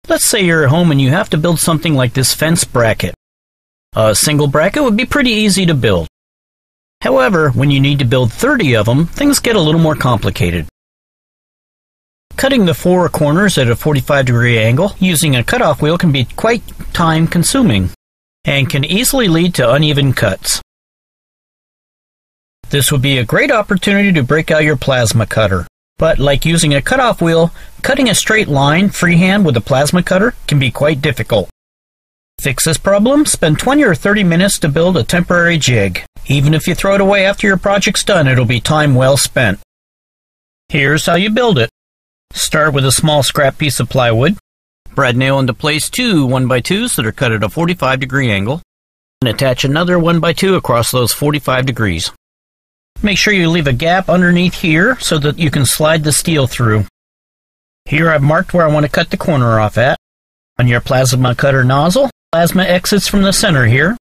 Let's say you're at home and you have to build something like this fence bracket. A single bracket would be pretty easy to build. However, when you need to build 30 of them, things get a little more complicated. Cutting the 4 corners at a 45-degree angle using a cutoff wheel can be quite time-consuming and can easily lead to uneven cuts. This would be a great opportunity to break out your plasma cutter. But like using a cutoff wheel, cutting a straight line freehand with a plasma cutter can be quite difficult. To fix this problem, spend 20 or 30 minutes to build a temporary jig. Even if you throw it away after your project's done, it'll be time well spent. Here's how you build it. Start with a small scrap piece of plywood. Brad nail into place 2 1x2s that are cut at a 45-degree angle, and attach another 1x2 across those 45 degrees. Make sure you leave a gap underneath here so that you can slide the steel through. Here I've marked where I want to cut the corner off at. On your plasma cutter nozzle, plasma exits from the center here.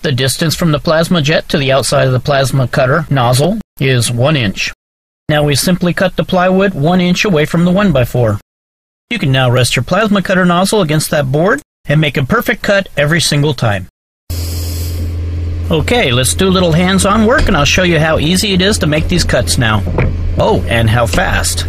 The distance from the plasma jet to the outside of the plasma cutter nozzle is 1 inch. Now we simply cut the plywood 1 inch away from the 1x4. You can now rest your plasma cutter nozzle against that board and make a perfect cut every single time. Okay, let's do a little hands-on work and I'll show you how easy it is to make these cuts now. Oh, and how fast.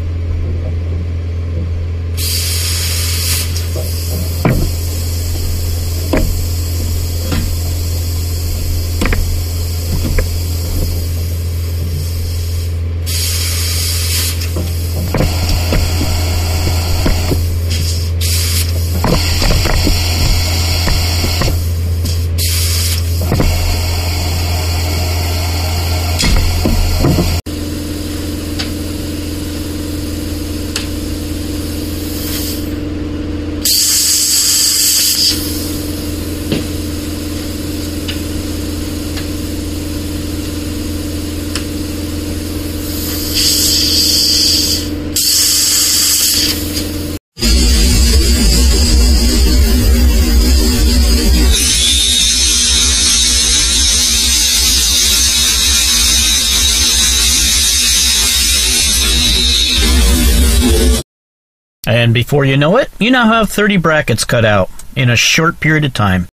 And before you know it, you now have 30 brackets cut out in a short period of time.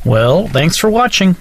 Well, thanks for watching.